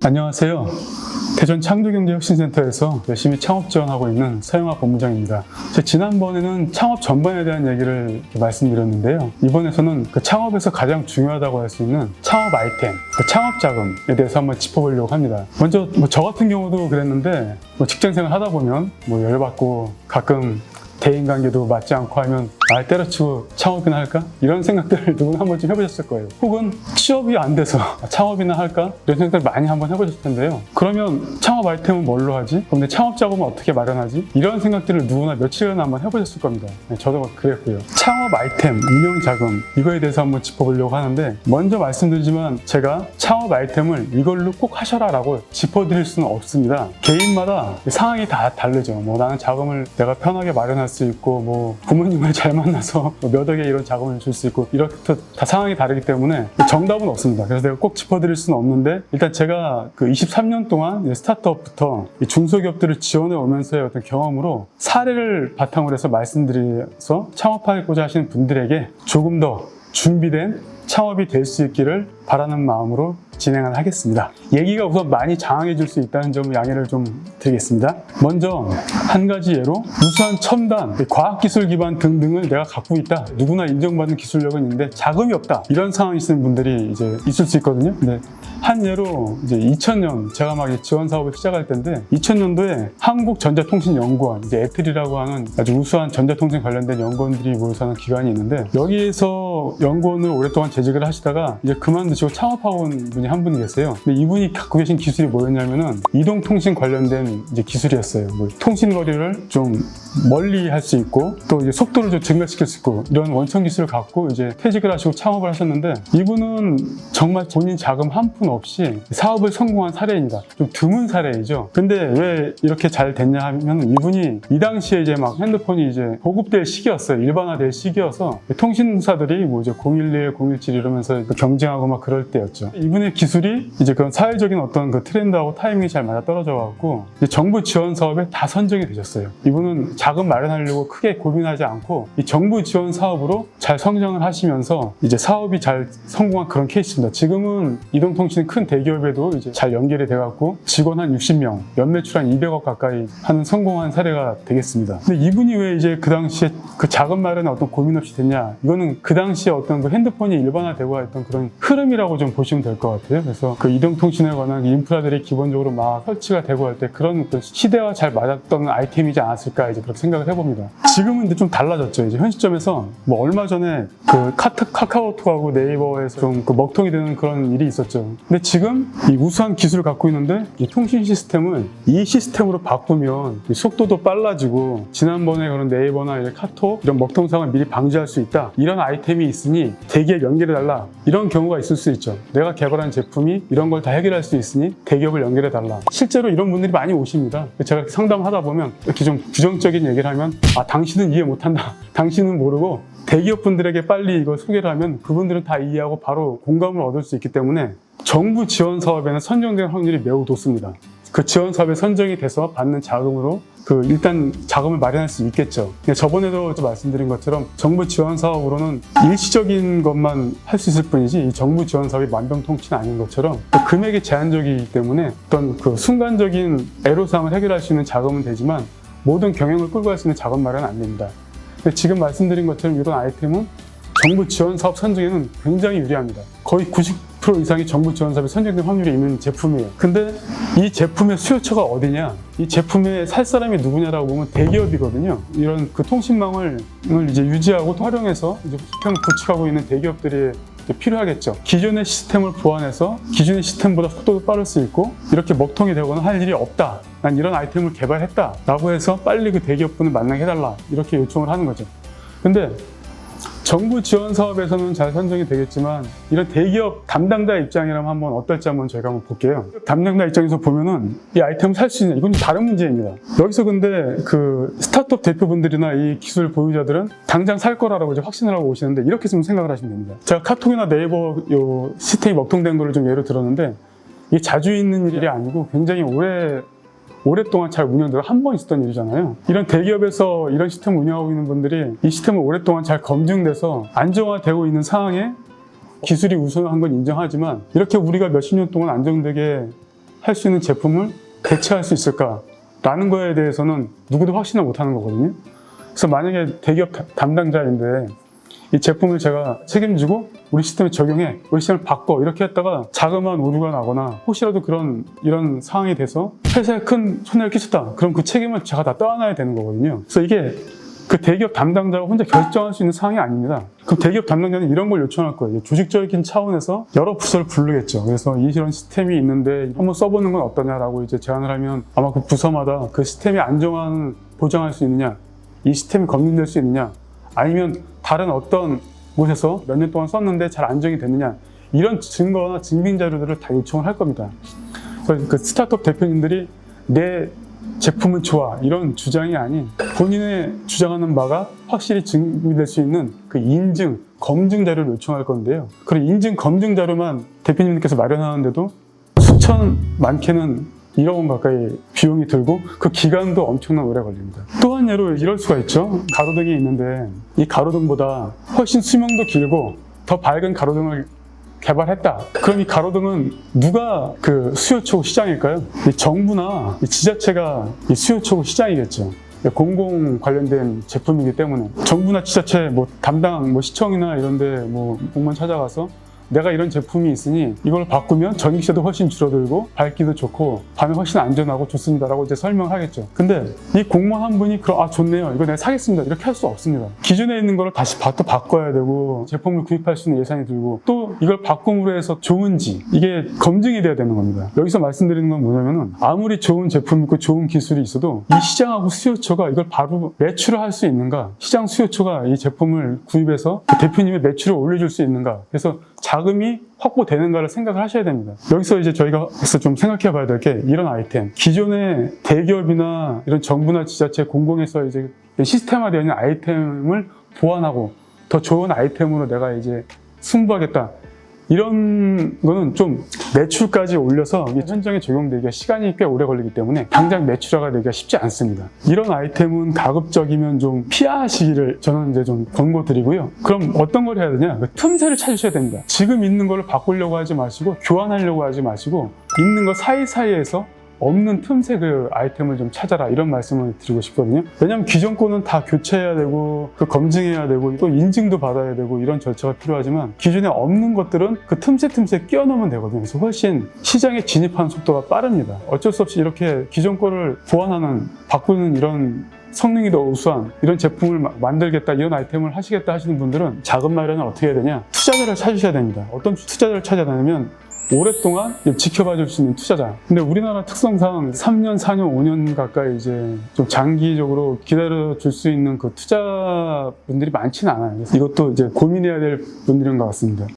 안녕하세요. 대전 창조경제혁신센터에서 열심히 창업 지원하고 있는 서영학 본부장입니다. 지난번에는 창업 전반에 대한 얘기를 말씀드렸는데요. 이번에서는 그 창업에서 가장 중요하다고 할 수 있는 창업 아이템, 그 창업 자금에 대해서 한번 짚어보려고 합니다. 먼저 저 같은 경우도 그랬는데 직장생활 하다 보면 열받고 가끔 대인관계도 맞지 않고 하면 날 때려치고 창업이나 할까? 이런 생각들을 누구나 한 번쯤 해보셨을 거예요. 혹은 취업이 안 돼서 창업이나 할까? 이런 생각들 많이 한번 해보셨을 텐데요. 그러면 창업 아이템은 뭘로 하지? 그럼 내 창업 자금은 어떻게 마련하지? 이런 생각들을 누구나 며칠이나 한번 해보셨을 겁니다. 저도 그랬고요. 창업 아이템, 운영 자금 이거에 대해서 한번 짚어보려고 하는데, 먼저 말씀드리지만 제가 창업 아이템을 이걸로 꼭 하셔라 라고 짚어드릴 수는 없습니다. 개인마다 상황이 다 다르죠. 나는 자금을 내가 편하게 마련할 수 있고, 부모님을 잘 만나서 몇 억의 이런 자금을 줄 수 있고, 이렇게 다 상황이 다르기 때문에 정답은 없습니다. 그래서 내가 꼭 짚어드릴 수는 없는데, 일단 제가 그 23년 동안 스타트업부터 중소기업들을 지원해 오면서의 어떤 경험으로 사례를 바탕으로 해서 말씀드려서 창업하고자 하시는 분들에게 조금 더 준비된 창업이 될 수 있기를 바라는 마음으로 진행을 하겠습니다. 얘기가 우선 많이 장황해질 수 있다는 점을 양해를 좀 드리겠습니다. 먼저 한 가지 예로 우수한 첨단, 과학기술 기반 등등을 내가 갖고 있다. 누구나 인정받는 기술력은 있는데 자금이 없다. 이런 상황이 있는 분들이 이제 있을 수 있거든요. 근데 한 예로 이제 2000년 제가 막 지원 사업을 시작할 때인데, 2000년도에 한국전자통신연구원, 이제 애틀이라고 하는 아주 우수한 전자통신 관련된 연구원들이 모여서 하는 기관이 있는데, 여기에서 연구원을 오랫동안 재직을 하시다가 이제 그만두시고 창업하고 온 분이 한 분이 계세요. 근데 이분이 갖고 계신 기술이 뭐였냐면은 이동통신 관련된 이제 기술이었어요. 통신거리를 좀 멀리 할 수 있고, 또 이제 속도를 좀 증가시킬 수 있고, 이런 원천 기술을 갖고 이제 퇴직을 하시고 창업을 하셨는데, 이분은 정말 본인 자금 한 푼 없이 사업을 성공한 사례입니다. 좀 드문 사례이죠. 근데 왜 이렇게 잘 됐냐 하면, 이분이 이 당시에 이제 막 핸드폰이 이제 보급될 시기였어요. 일반화될 시기여서 통신사들이 이제 011, 017 이러면서 경쟁하고 막 그럴 때였죠. 이분의 기술이 이제 그런 사회적인 어떤 그 트렌드하고 타이밍이 잘 맞아 떨어져 갖고 정부 지원 사업에 다 선정이 되셨어요. 이분은 자금 마련하려고 크게 고민하지 않고 이 정부 지원 사업으로 잘 성장을 하시면서 이제 사업이 잘 성공한 그런 케이스입니다. 지금은 이동통신 큰 대기업에도 이제 잘 연결이 돼갖고 직원 한 60명, 연매출 한 200억 가까이 하는 성공한 사례가 되겠습니다. 근데 이분이 왜 이제 그 당시에 그 자금 마련에 어떤 고민 없이 됐냐? 이거는 그 당시에 어떤 그 핸드폰이 일반화되고 했던 그런 흐름이라고 좀 보시면 될 것 같아요. 그래서 그 이동통신에 관한 인프라들이 기본적으로 막 설치가 되고 할 때 그런 그 시대와 잘 맞았던 아이템이지 않았을까, 이제 그렇게 생각을 해봅니다. 지금은 이제 좀 달라졌죠. 이제 현 시점에서 얼마 전에 그 카카오톡하고 네이버에서 좀 그 먹통이 되는 그런 일이 있었죠. 근데 지금 이 우수한 기술을 갖고 있는데 이 통신 시스템을 이 시스템으로 바꾸면 속도도 빨라지고, 지난번에 그런 네이버나 이런 카톡 이런 먹통 상황을 미리 방지할 수 있다. 이런 아이템이 있으니 대기업 연결해달라. 이런 경우가 있을 수 있죠. 내가 개발한 제품이 이런 걸 다 해결할 수 있으니 대기업을 연결해달라. 실제로 이런 분들이 많이 오십니다. 제가 상담하다 보면 이렇게 좀 부정적인 얘기를 하면, 당신은 이해 못한다. 당신은 모르고, 대기업 분들에게 빨리 이걸 소개를 하면 그분들은 다 이해하고 바로 공감을 얻을 수 있기 때문에 정부 지원 사업에는 선정될 확률이 매우 높습니다. 그 지원 사업에 선정이 돼서 받는 자금으로 일단 자금을 마련할 수 있겠죠. 저번에도 말씀드린 것처럼 정부 지원 사업으로는 일시적인 것만 할 수 있을 뿐이지, 이 정부 지원 사업이 만병통치는 아닌 것처럼 금액이 제한적이기 때문에 어떤 그 순간적인 애로사항을 해결할 수 있는 자금은 되지만 모든 경영을 끌고 갈 수 있는 자금 마련은 안 됩니다. 근데 지금 말씀드린 것처럼 이런 아이템은 정부 지원 사업 선정에는 굉장히 유리합니다. 거의 90% 이상이 정부 지원 사업에 선정된 확률이 있는 제품이에요. 근데 이 제품의 수요처가 어디냐? 이 제품에 살 사람이 누구냐라고 보면 대기업이거든요. 이런 그 통신망을 이제 유지하고 활용해서 이제 시스템을 구축하고 있는 대기업들이 필요하겠죠. 기존의 시스템을 보완해서 기존의 시스템보다 속도도 빠를 수 있고, 이렇게 먹통이 되거나 할 일이 없다. 난 이런 아이템을 개발했다. 라고 해서 빨리 그 대기업분을 만나게 해달라. 이렇게 요청을 하는 거죠. 근데 정부 지원 사업에서는 잘 선정이 되겠지만, 이런 대기업 담당자 입장이라면 한번 어떨지 한번 저희가 한번 볼게요. 담당자 입장에서 보면은 이 아이템을 살 수 있냐, 이건 좀 다른 문제입니다. 여기서 근데 그 스타트업 대표분들이나 이 기술 보유자들은 당장 살 거라고 이제 확신을 하고 오시는데, 이렇게 좀 생각을 하시면 됩니다. 제가 카톡이나 네이버 요 시스템이 먹통된 거를 좀 예로 들었는데, 이게 자주 있는 일이 아니고 굉장히 오랫동안 잘 운영되고 한 번 있었던 일이잖아요. 이런 대기업에서 이런 시스템을 운영하고 있는 분들이 이 시스템을 오랫동안 잘 검증돼서 안정화되고 있는 상황에 기술이 우수한 건 인정하지만, 이렇게 우리가 몇십 년 동안 안정되게 할 수 있는 제품을 대체할 수 있을까라는 거에 대해서는 누구도 확신을 못하는 거거든요. 그래서 만약에 대기업 담당자인데 이 제품을 제가 책임지고 우리 시스템에 적용해, 우리 시스템을 바꿔 이렇게 했다가 자그마한 오류가 나거나 혹시라도 이런 상황이 돼서 회사에 큰 손해를 끼쳤다. 그럼 그 책임을 제가 다 떠안아야 되는 거거든요. 그래서 이게 그 대기업 담당자가 혼자 결정할 수 있는 상황이 아닙니다. 그럼 대기업 담당자는 이런 걸 요청할 거예요. 조직적인 차원에서 여러 부서를 부르겠죠. 그래서 이런 시스템이 있는데 한번 써보는 건 어떠냐라고 이제 제안을 하면 아마 그 부서마다 그 시스템이 안정화는 보장할 수 있느냐, 이 시스템이 검증될 수 있느냐, 아니면 다른 어떤 곳에서 몇 년 동안 썼는데 잘 안정이 됐느냐, 이런 증거나 증빙 자료들을 다 요청을 할 겁니다. 그래서 그 스타트업 대표님들이 내 제품은 좋아 이런 주장이 아닌 본인의 주장하는 바가 확실히 증명될 수 있는 그 인증, 검증 자료를 요청할 건데요. 그런 인증, 검증 자료만 대표님께서 마련하는데도 수천, 많게는 1억 원 가까이 비용이 들고 그 기간도 엄청난 오래 걸립니다. 또 한 예로 이럴 수가 있죠. 가로등이 있는데 이 가로등보다 훨씬 수명도 길고 더 밝은 가로등을 개발했다. 그럼 이 가로등은 누가 그 수요초고 시장일까요? 이 정부나 이 지자체가 이 수요초고 시장이겠죠. 공공 관련된 제품이기 때문에 정부나 지자체 담당 시청이나 이런데 공무원 찾아가서 내가 이런 제품이 있으니 이걸 바꾸면 전기세도 훨씬 줄어들고 밝기도 좋고 밤에 훨씬 안전하고 좋습니다라고 이제 설명하겠죠. 근데 이 공무원 한 분이 좋네요. 이거 내가 사겠습니다. 이렇게 할 수 없습니다. 기존에 있는 거를 다시 또 바꿔야 되고 제품을 구입할 수 있는 예산이 들고 또 이걸 바꿈으로 해서 좋은지 이게 검증이 돼야 되는 겁니다. 여기서 말씀드리는 건 뭐냐면은 아무리 좋은 제품이 있고 좋은 기술이 있어도 이 시장하고 수요처가 이걸 바로 매출을 할 수 있는가, 시장 수요처가 이 제품을 구입해서 그 대표님의 매출을 올려줄 수 있는가, 그래서 자금이 확보되는가를 생각을 하셔야 됩니다. 여기서 이제 저희가 좀 생각해 봐야 될 게 이런 아이템. 기존의 대기업이나 이런 정부나 지자체 공공에서 이제 시스템화되어 있는 아이템을 보완하고 더 좋은 아이템으로 내가 이제 승부하겠다. 이런 거는 좀 매출까지 올려서 현장에 적용되기가 시간이 꽤 오래 걸리기 때문에 당장 매출화가 되기가 쉽지 않습니다. 이런 아이템은 가급적이면 좀 피하시기를 저는 이제 좀 권고드리고요. 그럼 어떤 걸 해야 되냐? 그 틈새를 찾으셔야 됩니다. 지금 있는 거를 바꾸려고 하지 마시고 교환하려고 하지 마시고 있는 거 사이사이에서 없는 틈새 그 아이템을 좀 찾아라, 이런 말씀을 드리고 싶거든요. 왜냐하면 기존 거는 다 교체해야 되고 그 검증해야 되고 또 인증도 받아야 되고 이런 절차가 필요하지만 기존에 없는 것들은 그 틈새 끼워 넣으면 되거든요. 그래서 훨씬 시장에 진입하는 속도가 빠릅니다. 어쩔 수 없이 이렇게 기존 거를 보완하는, 바꾸는 이런 성능이 더 우수한 이런 제품을 만들겠다, 이런 아이템을 하시겠다 하시는 분들은 자금 마련을 어떻게 해야 되냐? 투자자를 찾으셔야 됩니다. 어떤 투자자를 찾아야 되냐면 오랫동안 지켜봐 줄 수 있는 투자자. 근데 우리나라 특성상 3년, 4년, 5년 가까이 이제 좀 장기적으로 기다려 줄 수 있는 그 투자분들이 많지는 않아요. 그래서 이것도 이제 고민해야 될 분들인 것 같습니다.